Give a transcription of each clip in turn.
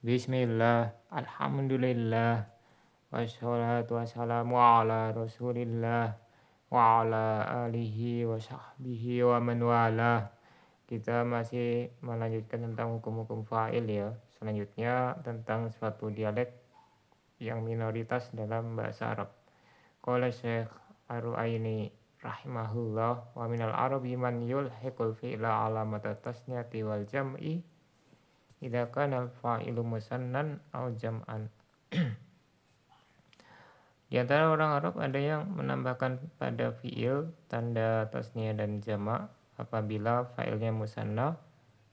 Bismillah, alhamdulillah, wassalatu wassalamu ala rasulillah, wa ala alihi wa sahbihi wa man walah. Kita masih melanjutkan tentang hukum-hukum fa'il ya. Selanjutnya tentang suatu dialek yang minoritas dalam bahasa Arab. Qala Syekh Ar-Ru'aini rahimahullah, wa minal arabi man yulhiqul fi'la alamata tasniyati wal jam'i idza kana al-fa'ilu musannan aw jam'an. Di antara orang Arab ada yang menambahkan pada fi'il tanda tasniyah dan jamak apabila fa'ilnya musanna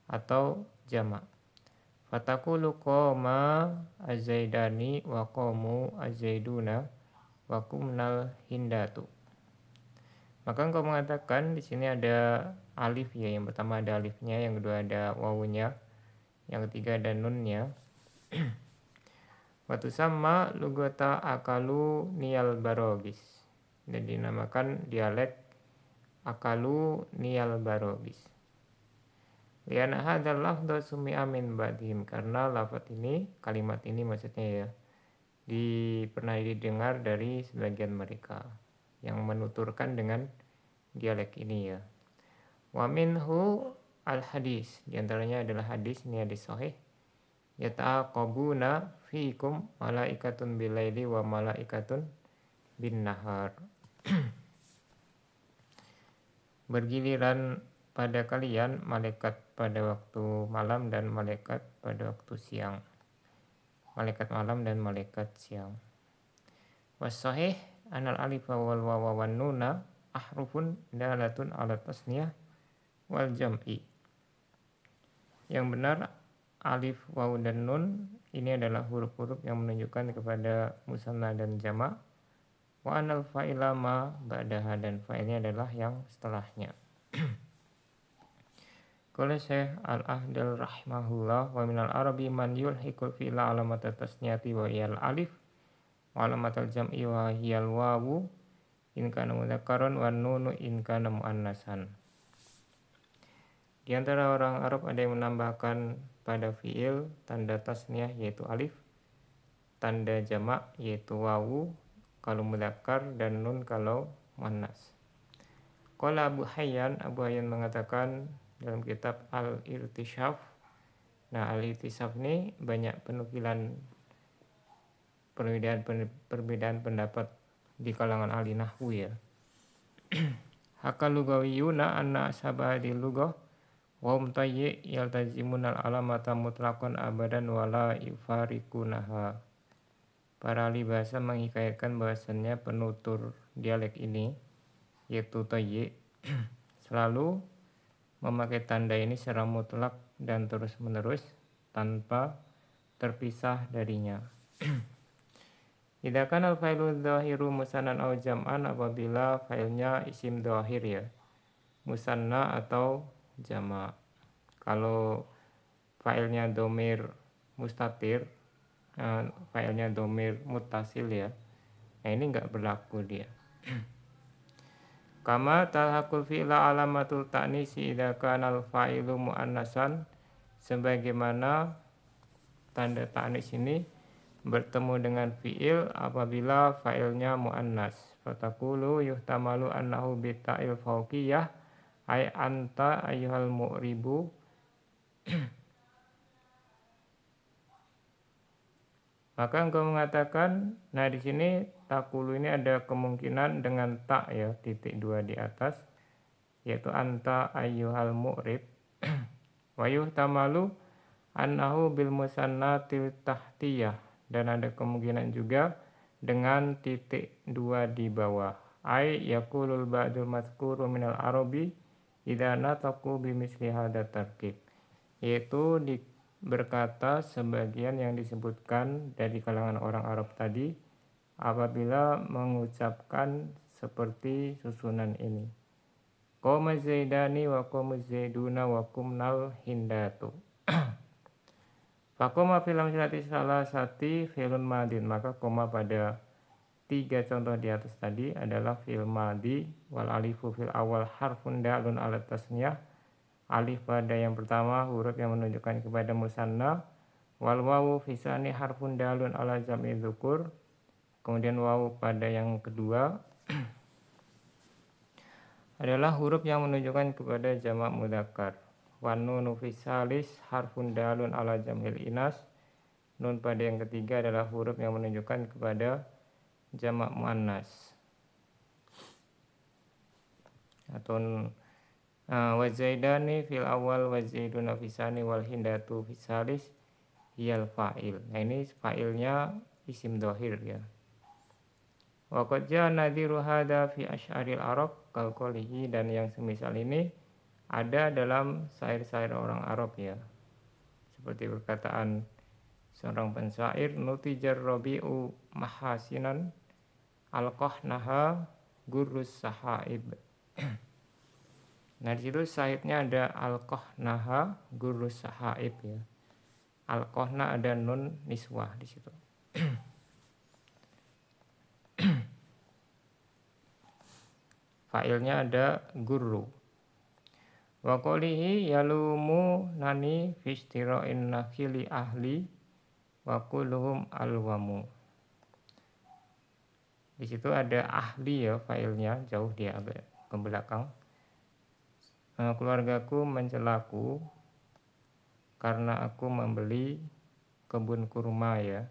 atau jamak. Fataqulu qama az-zaidani wa qamu az-zaiduna wa kumnal hindatu. Maka engkau mengatakan di sini ada alif ya, yang pertama ada alifnya, yang kedua ada wawunya, yang ketiga ada nunnya. Watu sama lugata akalu nial barogis, dan dinamakan dialek akalu nial barogis. Liana hadzal lafdz sumi'a min ba'dihim, karena lafaz ini, kalimat ini maksudnya ya, pernah didengar dari sebagian mereka yang menuturkan dengan dialek ini ya. Wa minhu al hadis, diantaranya adalah hadis, ini hadis sahih. Yata'aqabuna fiikum malaikatun bilaili wa malaikatun bin nahar. Bergiliran pada kalian malaikat pada waktu malam dan malaikat pada waktu siang. Malaikat malam dan malaikat siang. Was-sahih anal alif wal waw wan nuna ahrufun dalatun ala tasniyah wal jam'i. Yang benar alif, waw, dan nun ini adalah huruf-huruf yang menunjukkan kepada musanna dan jamak. Wa anal fa'ila ma ba'daha, dan fa'ilnya adalah yang setelahnya. Qala Syekh Al-Ahdal rahimahullah, wa minal arabi man yulhiqul fi'la alamata tasniyati wa iyal alif wa alamatal jam'i wa hiyal wawu in kana mudzakkaran wa nunu in kana muannasan. Di antara orang Arab ada yang menambahkan pada fi'il tanda tasniyah yaitu alif, tanda jamak yaitu wawu kalau mudzakkar, dan nun kalau muannas. Qala Abu Hayyan mengatakan dalam kitab Al-Irtishaf. Nah, Al-Irtishaf ini banyak penukilan perbedaan pendapat di kalangan ahli nahwu ya. Hakal lugawiyuna anna sabadi lugah wa hum tayyi yaltazimunal alamata mutlaqan abadan wala yufarikunaha. Para ahli bahasa menghikayatkan bahwasannya penutur dialek ini yaitu tayyi selalu memakai tanda ini secara mutlak dan terus menerus tanpa terpisah darinya. Idza kana al-failu dhahiru musannan aw jam'an, apabila failnya isim dhahir ya, musanna atau jamak. Kalau failnya domir mustatir, failnya domir muttasil ya, nah ini enggak berlaku dia. Kama talhaqul fi'la alamatul ta'nisi idza kana al-fa'ilu muannasan, sebagaimana tanda ta'nis ini bertemu dengan fi'il apabila fa'ilnya muannas. Fataqulu yuhtamalu annahu bita'il fauqiyah ay anta ayyuhal mu'ribu. Maka engkau mengatakan, nah di sini takulu ini ada kemungkinan dengan tak ya, titik dua di atas, yaitu anta ayyuhal mu'rib. Wa yuhtamalu annahu bil musannatil tahtiyah, dan ada kemungkinan juga dengan titik dua di bawah. Ay yaqulul ba'dul mazkuru minal arabi idza nataqu bimisli hadza tarkib, yaitu berkata sebagian yang disebutkan dari kalangan orang Arab tadi apabila mengucapkan seperti susunan ini. Qama zaidani wa qama zaiduna wa kumnal hindatu. Faqama fil amsilati salasati fi'lun madin, maka koma pada tiga contoh di atas tadi adalah fi'il madi. Wal alifu fil awal harfun dalun ala tasniyah, alif pada yang pertama huruf yang menunjukkan kepada musanna, Wal wawu fisani harfun dalun ala jam'i dzukur. Kemudian wawu pada yang kedua adalah huruf yang menunjukkan kepada jamak mudzakkar. Wan nunu fisalis harfun dalun ala jam'il inas. Nun pada yang ketiga adalah huruf yang menunjukkan kepada jamak muannas. Atau wa zaidani fil awal wa zaiduna fisani wal hindatu fisalis hiyal fa'il. Nah ini fa'ilnya isim dhahir ya. Wa qad jaa nadhiru hadza fi asy'aril arab kal qolihi, dan yang semisal ini ada dalam syair-syair orang Arab ya. Seperti perkataan seorang pensair, nutijar rabi'u mahasinan alqahnaha gurrus sahaib. Nah di situ syairnya ada alqahnaha gurrus sahaib ya. Alqahna ada nun niswah di situ. Fa'ilnya ada gurru. Wa qolihi yalumu nani fistira'in nakhili ahli wa kulluhum alwamu. Di situ ada ahli ya fa'ilnya, jauh dia agak ke belakang. Keluargaku mencelaku karena aku membeli kebun kurma ya.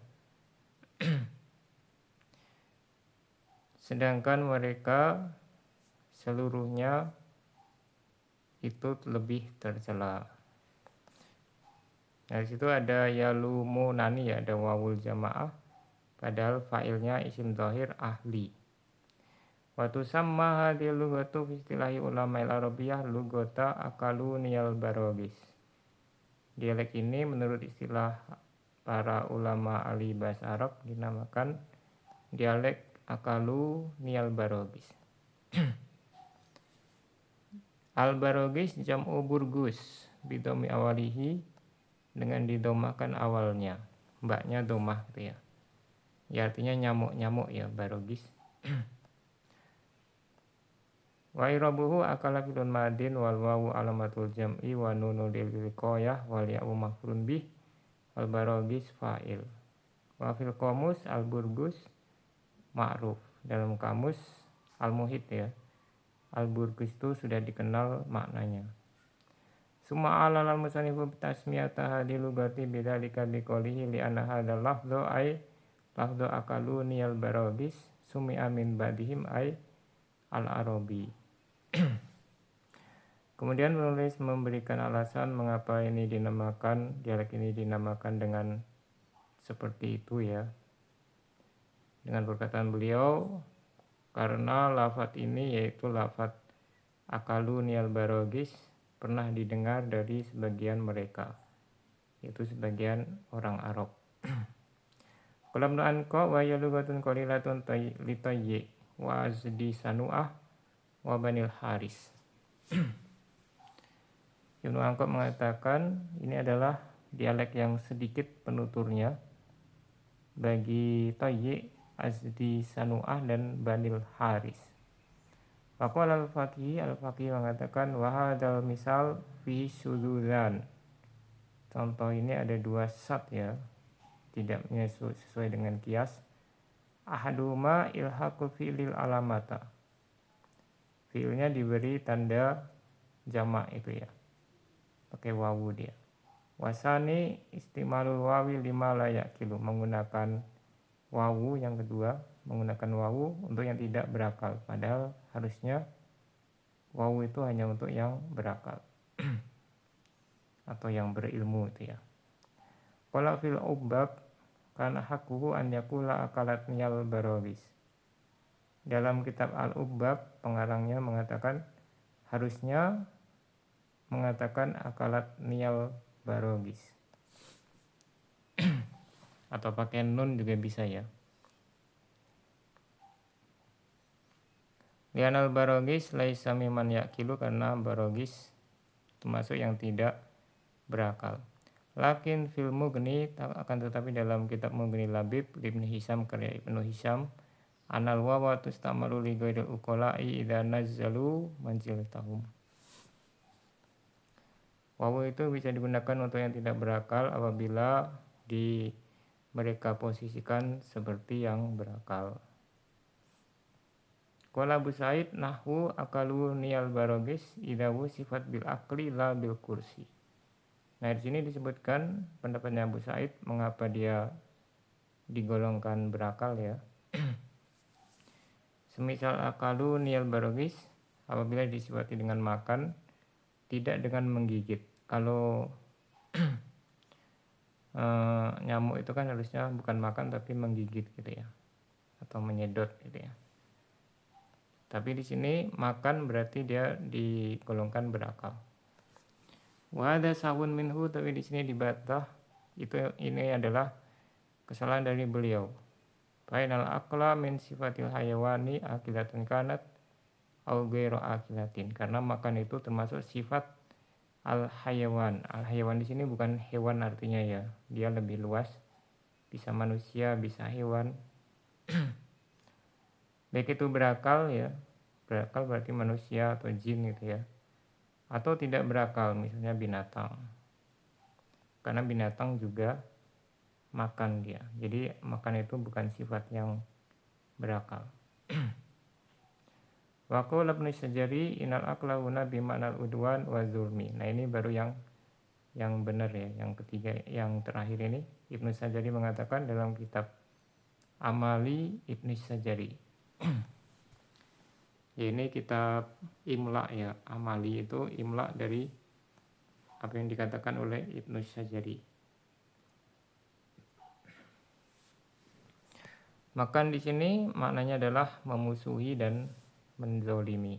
Sedangkan mereka seluruhnya itu lebih tercela. Nah, di situ ada yalumunani ya, ada wawul jamaah, padahal fa'ilnya isim dhahir ahli. Wa tusamma hadhil lughatu fi istilahi ulama'il arabiyyah lughata akaluniyal barogis. Dialek ini menurut istilah para ulama ahli bahasa Arab dinamakan dialek akaluniyal barogis. Al-barogis jam'u burgus bidomi awalihi, dengan didomakan awalnya, mbaknya domah gitu ya. Ya artinya nyamuk-nyamuk ya barogis. Wa irabuhu akala fidun madin wal wawu alamatul jam'i wa nunu lil wiqayah wal ya'u maf'ulun bih wal barogis fa'il. Wa fil qamus al burgus ma'ruf. Dalam kamus al-muhit ya, al-burgus itu sudah dikenal maknanya. Summa alal al-musannifu bitasmiyata hadhihi lugati bidzalika biqolihi li anna hadzal lafdhu ay lafdhu akaluniyal barogis sumi'a min ba'dihim ay al-arabi. Kemudian penulis memberikan alasan mengapa ini dinamakan, dialek ini dinamakan dengan seperti itu ya. Dengan perkataan beliau, karena lafadz ini yaitu lafadz akaluniyal barogis pernah didengar dari sebagian mereka, yaitu sebagian orang Arab. Qalam anqa wa yalugatun qalilatun litayyi wa azdi sanu'ah wa banil haris. Ibnu Angkop mengatakan ini adalah dialek yang sedikit penuturnya bagi Tayyi, Azdi Sanu'ah dan Banil Haris. Faqala al-Faqih mengatakan wahadal misal fi sududan. Contoh ini ada dua sat ya, tidak sesuai dengan kias. Ahaduma ilhaqu fi'lil alamata. Fi'ilnya diberi tanda jamak itu ya, pakai wawu dia. Wasani istimalul wawi lima layak kilo, menggunakan wawu yang kedua, menggunakan wawu untuk yang tidak berakal, padahal harusnya wawu itu hanya untuk yang berakal atau yang berilmu itu ya. Qala fil ubbab kana hakuhu an yakula akalat niyal barogis. Dalam kitab Al-Ubbab pengarangnya mengatakan harusnya mengatakan akalat niyal barogis. Atau pakai nun juga bisa ya. Lianal barogis laisa miman yakilu, karena barogis termasuk yang tidak berakal. Lakin fil Mughni, akan tetapi dalam kitab Mughni Labib Ibnu Hisam karya Ibnu Hisam, anal wawa tustamalu li ghairil uqala'i idza nazzalu manzilatahum. Wawu itu bisa digunakan untuk yang tidak berakal apabila mereka posisikan seperti yang berakal. Qala Abu Sa'id nahwu akalu niyal barogis idawu sifat bil akli la bil kursi. Nah di sini disebutkan pendapatnya Abu Sa'id mengapa dia digolongkan berakal ya. Semisal akalu niyal barogis apabila disifati dengan makan, tidak dengan menggigit. Kalau nyamuk itu kan harusnya bukan makan tapi menggigit gitu ya, atau menyedot gitu ya. Tapi di sini makan berarti dia digolongkan berakal. Wa ada sahun minhu, tapi di sini dibantah ini adalah kesalahan dari beliau. Fainal akla min sifatil hayawani akilatan kanat au ghairu akilatin, karena makan itu termasuk sifat al hayawan. Al hayawan di sini bukan hewan artinya ya, dia lebih luas, bisa manusia bisa hewan. Baik itu berakal ya, berakal berarti manusia atau jin gitu ya, atau tidak berakal misalnya binatang, karena binatang juga makan dia, jadi makan itu bukan sifat yang berakal. Wa qala Ibnu Sajari inal akla huna bima'nal udwan wa zulmi. Nah ini baru yang benar ya, yang ketiga, yang terakhir ini Ibnu Sajari mengatakan dalam kitab Amali Ibnu Sajari. Ya ini kitab imla ya, Amali itu imla dari apa yang dikatakan oleh Ibnu Sajari. Makan di sini maknanya adalah memusuhi dan menzolimi.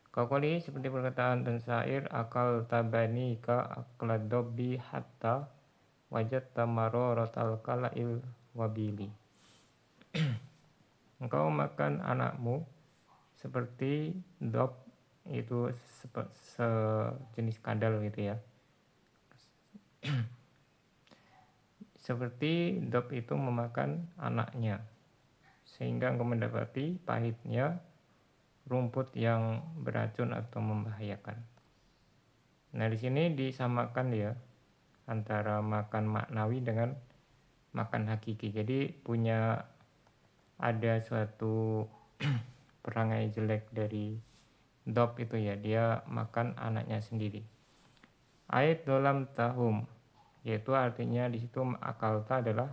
Kakoli seperti perkataan dan syair akal tabani ka aklad dobbi hatta wajat tamararotal kalail wabili. Engkau makan anakmu seperti dob, itu sejenis kadal gitu ya. Seperti dob itu memakan anaknya, sehingga engkau mendapati pahitnya rumput yang beracun atau membahayakan. Nah di sini disamakan ya antara makan maknawi dengan makan hakiki. Jadi ada suatu perangai jelek dari dob itu ya, dia makan anaknya sendiri. Ayat dalam tahum, yaitu artinya di situ akalta adalah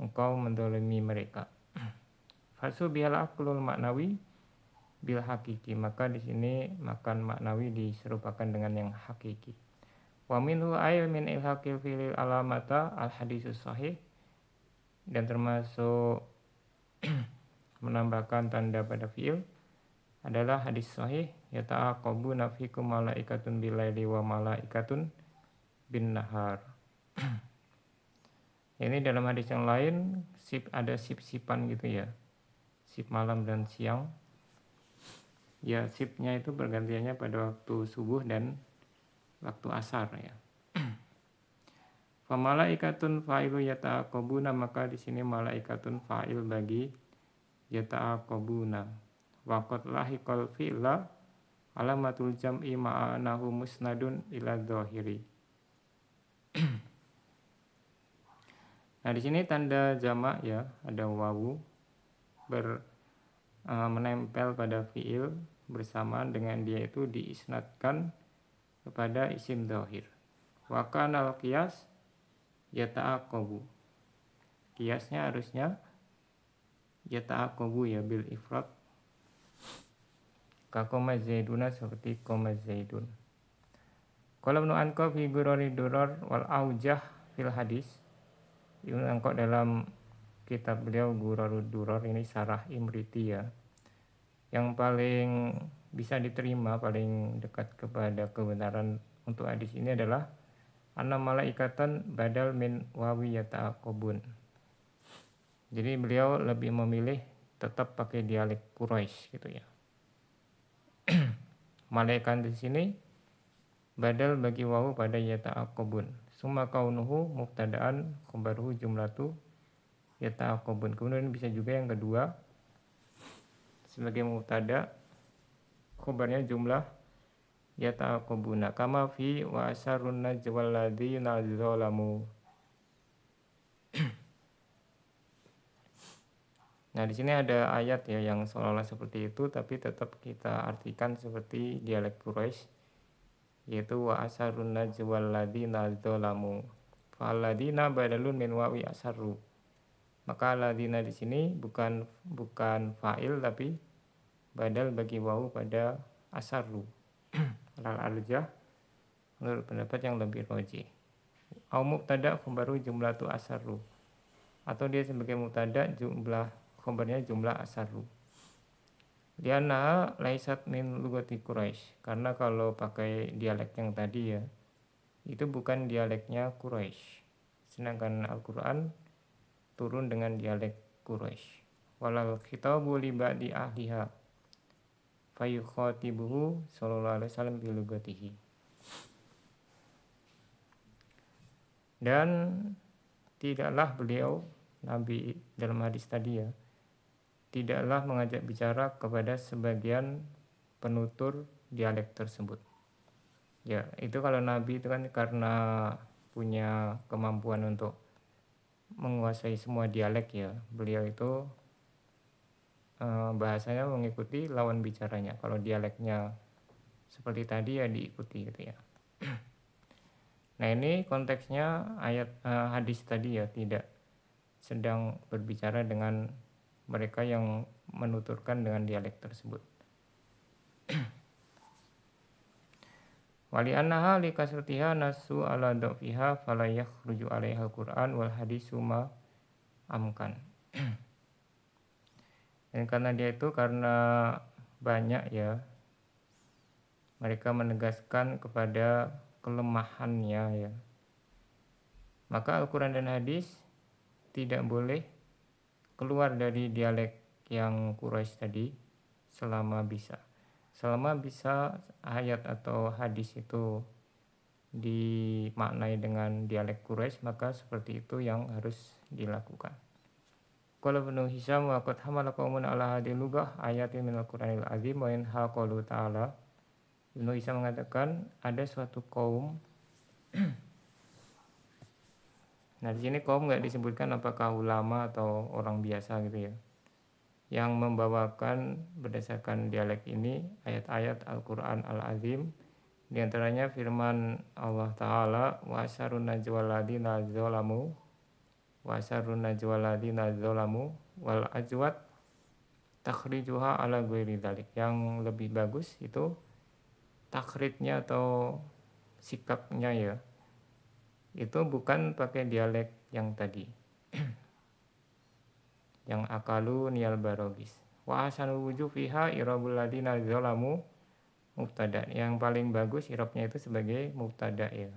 engkau mendolimi mereka. Fasu bihal aklul maknawi bil hakiki, maka di sini makan maknawi diserupakan dengan yang hakiki. Wa minhu ay min ilhaqil fi'il alamata al hadisus sahih, dan termasuk menambahkan tanda pada fi'il adalah hadis sahih yata'aqabu nafikum malaikatun bilaili wa malaikatun bin nahar. Ini dalam hadis yang lain ada sip-sipan gitu ya, sip malam dan siang. Ya sipnya itu bergantiannya pada waktu subuh dan waktu asar ya. Fa malaikatun fa'ilu yata'aqabuna, maka di sini malaikatun fa'il bagi yata'aqabuna. Wa qad lahiqal fi'la alamatul jam'i ma'anahu musnadun ila dhahiri. Nah di sini tanda jamak ya, ada wawu menempel pada fi'il bersamaan dengan dia itu diisnadkan kepada isim dhahir. Wa kanal qiyas yata'aqabu. Qiyasnya harusnya yata'aqabu ya bil ifrad. Ka qoma zaiduna, seperti qoma zaidun. Qala Ibnu Anqa fi gurari durar wal aujah fil hadis. Ibnu Anqa dalam kitab beliau Gurarud Durar, ini Sarah Imriti ya, yang paling bisa diterima, paling dekat kepada kebenaran untuk hadis ini adalah anna malaikatan badal min wawi yata'aqabun. Jadi beliau lebih memilih tetap pakai dialek Quraisy gitu ya. Malaikat di sini badal bagi wawu pada yata'aqabun. Summa kaunuhu mubtada'an khabaruhu jumlatu yata'aqabun. Kemudian bisa juga yang kedua sebagai mubtada, khabarnya jumlah yata'aqabuna kama fi wa asarun najwal ladzina zalamu. Nah, di sini ada ayat ya yang seolah-olah seperti itu, tapi tetap kita artikan seperti dialek Quraisy, yaitu wa asarun najwal ladina dzalamu faladina badalun min wawi asarru. Maka ladina di sini bukan fa'il tapi badal bagi wawu pada asarru. Lal arjah menurut pendapat yang lebih rajih. Au mubtada khabaru jumlatu asarru, atau dia sebagai mubtada jumlah khabarnya jumlah asarru. Lianna laisat min lugati Quraisy, karena kalau pakai dialek yang tadi ya, itu bukan dialeknya Quraisy. Sedangkan Al-Qur'an turun dengan dialek Quraisy. Walal khitabu li ba'di ahliha fayukhatibuhu sallallahu alaihi wasallam bi lugatihi. Dan tidaklah beliau Nabi dalam hadis tadi ya, tidaklah mengajak bicara kepada sebagian penutur dialek tersebut. Ya, itu kalau Nabi itu kan karena punya kemampuan untuk menguasai semua dialek ya. Beliau itu bahasanya mengikuti lawan bicaranya. Kalau dialeknya seperti tadi ya diikuti gitu ya. Nah, ini konteksnya ayat hadis tadi ya, tidak sedang berbicara dengan mereka yang menuturkan dengan dialek tersebut. Wali annaha li kasratiha nasu ala dhafiha fala yakhruju 'alaiha al-Qur'an wal hadisu ma amkan. Dan karena dia itu karena banyak ya, mereka menegaskan kepada kelemahannya ya, maka Al-Quran dan hadis tidak boleh keluar dari dialek yang Quraisy tadi selama bisa ayat atau hadis itu dimaknai dengan dialek Quraisy, maka seperti itu yang harus dilakukan. Qala Ibnu Hisham wa qad hamala qaumun ala hadhihi lughah ayatin minal Qur'anil azim wa in haqalu ta'ala. Ibnu Hisham mengatakan ada suatu kaum. Nah, di sini kaum enggak disebutkan apakah ulama atau orang biasa gitu ya, yang membawakan berdasarkan dialek ini ayat-ayat Al-Qur'an Al-Azim, di antaranya firman Allah Ta'ala wa asarun najwal ladina zalamu wa asarun najwal ladina zalamu wal ajwad takhrijuha ala ghairi dzalik. Yang lebih bagus itu takhridnya atau sikapnya ya, itu bukan pakai dialek yang tadi yang akalu nial barogis. Wa asanul wujuh fiha irabul ladina zalamu mubtada. Yang paling bagus irabnya itu sebagai mubtada ya.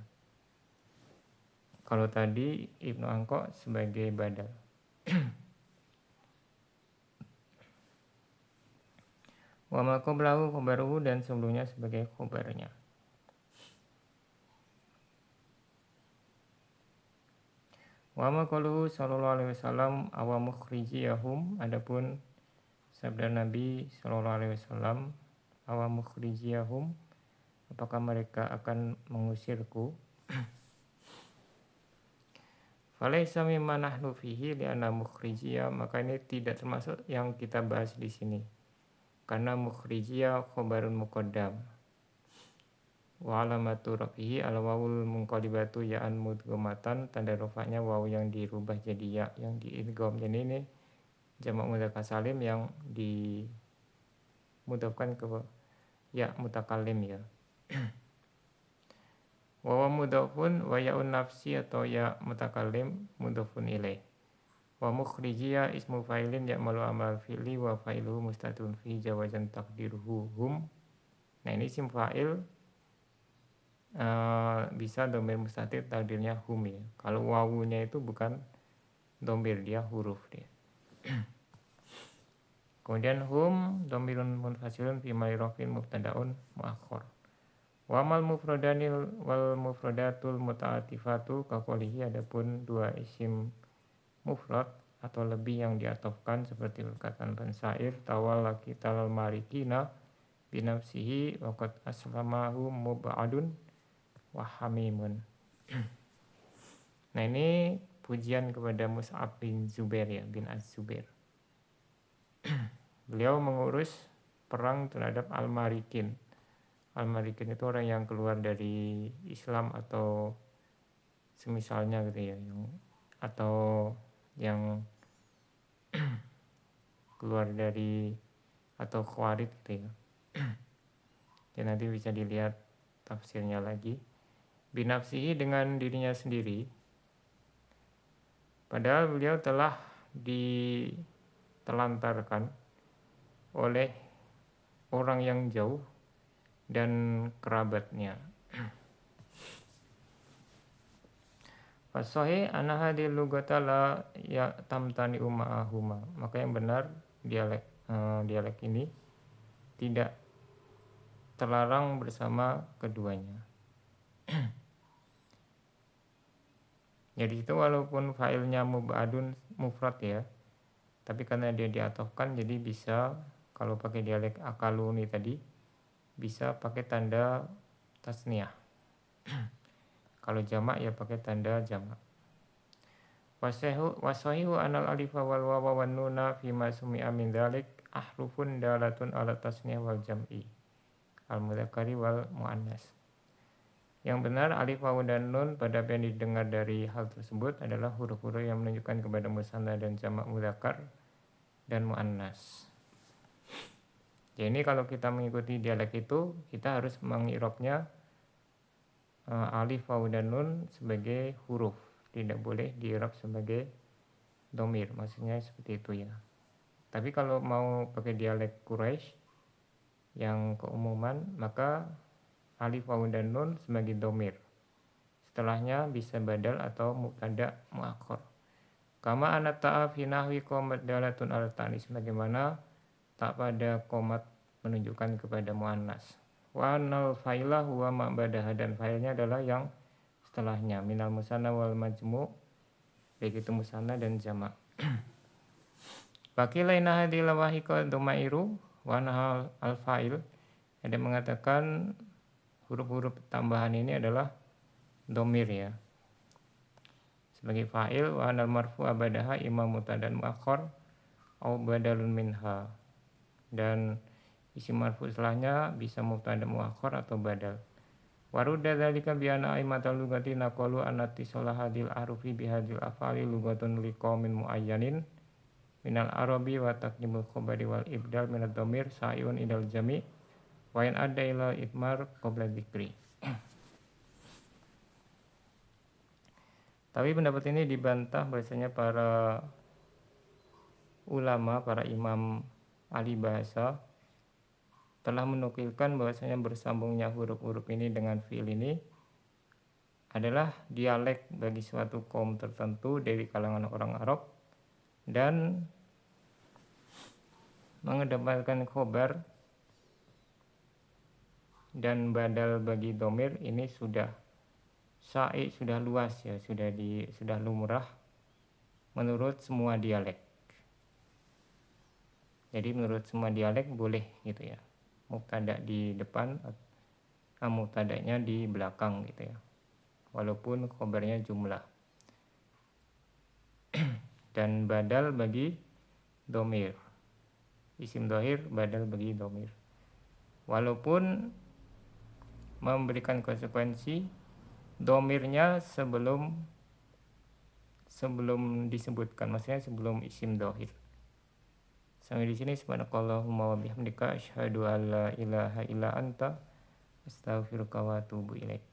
Kalau tadi Ibnu Angko sebagai badal. Wa ma qablahu khabaruhu, dan sebelumnya sebagai khabarnya. Wa ma qaluhu sallallahu alaihi wasallam awa mukhrijiyahum, adapun sabda Nabi sallallahu alaihi wasallam awa mukhrijiyahum, apakah mereka akan mengusirku? Falaisa mimma nahnu fihi li'anna mukhrijiyah, maka ini tidak termasuk yang kita bahas di sini. Karena mukhrijiyah khabarun muqaddam. Wa alamatu rafihi al-wawul munqalibatu ya'an mudghamatan, tanda rafa'nya wawu yang dirubah jadi ya yang diidgham. Jadi ini jamak mudzakkar salim yang dimudhafkan ke ya mutakallim ya. Wa mudhafun wa ya'un nafsi atau ya mutakallim mudhafun ilaih. Wa mukhrijiyah ismu fa'ilin ya'malu amal fi'li wa fa'iluhu mustatun fi jawazan taqdiruhu hum. Nah, ini isim fa'il bisa dhamir mustatir, takdirnya hum ya. Kalau wawunya itu bukan dhamir, dia huruf dia. Kemudian hum dhamirun munfasilun fi mayrofin mubtadaun muakhkhar. Wa mal mufradanil wal mufradatul muta'atifatu kaqolihi, adapun dua isim mufrad atau lebih yang diatofkan seperti perkataan pensair tawalla kital marikina binafsihi wa qad aslamahu mubadun wa hamimun. Nah, ini pujian kepada Mus'ab bin Zubair ya, bin Az-Zubair. Beliau mengurus perang terhadap Al-Marikin. Al-Marikin itu orang yang keluar dari Islam atau semisalnya gitu ya, atau yang keluar dari atau Khawarij gitu ya. Dan nanti bisa dilihat tafsirnya lagi. Binafsihi dengan dirinya sendiri. Padahal beliau telah ditelantarkan oleh orang yang jauh dan kerabatnya. Fasohi anahadil lugata la ya tamtani uma'ahuma. Maka yang benar dialek ini tidak terlarang bersama keduanya. Jadi itu walaupun failnya mubadun mufrad ya, tapi karena dia diatofkan jadi bisa kalau pakai dialek akaluni tadi bisa pakai tanda tasniah. Kalau jamak ya pakai tanda jamak. Wasahihu anal alifa wal wawa wan nuna fima sumi'a min dzalik ahrufun dalatun ala tasniah wal jam'i al mudzakkari wal muannas. Yang benar alif waw dan nun pada apa yang didengar dari hal tersebut adalah huruf-huruf yang menunjukkan kepada musanna dan jamak mudzakkar dan muannas. Jadi ini kalau kita mengikuti dialek itu kita harus mengirobnya alif waw dan nun sebagai huruf, tidak boleh diirab sebagai domir, maksudnya seperti itu ya. Tapi kalau mau pakai dialek Quraisy yang keumuman maka alif waw dan nun sebagai domir. Setelahnya bisa badal atau mubtada muakhar. Kama anat ta'a fi nahwi qomat dalatun ala ta'nis, bagaimana tak pada qomat menunjukkan kepada muannas. Wa anal fa'ilah huwa ma'badaha, dan fa'ilnya adalah yang setelahnya minal musanna wal majmu', baik itu musanna dan jamak. Baqilaina hadil wahiqa dhamairu wa nahal al fa'il. Ada mengatakan huruf-huruf tambahan ini adalah domir ya, sebagai fa'il. Wa anal marfu abadaha imam mutadan muakhar au badalun minha, dan isim marfu setelahnya bisa mubtada muakhar atau badal. Warudda dzalika bi anna aimatal lugati naqalu annati salahadil arufi bihadil afali lugatun liqaumin muayyanin minal arabi wa taqdimul khabari wal ibdal minad dhamir sa'iyun idal jami' wa in adda ila itmar qabla dzikri. Tapi pendapat ini dibantah bahasanya para ulama, para imam ahli bahasa telah menukilkan bahwasanya bersambungnya huruf-huruf ini dengan fiil ini adalah dialek bagi suatu kaum tertentu dari kalangan orang Arab, dan mengedepankan khobar dan badal bagi domir ini sudah syai', sudah luas ya, sudah lumrah menurut semua dialek. Jadi menurut semua dialek boleh gitu ya, mubtada di depan, mubtadanya di belakang gitu ya, walaupun khobarnya jumlah. Dan badal bagi domir, isim dohir badal bagi domir, walaupun memberikan konsekuensi domirnya sebelum disebutkan, maksudnya sebelum isim dohir. Sampai di sini. Subhanakallahumma wa bihamdika asyhadu an la ilaha illa anta astaghfiruka wa atubu ilaik.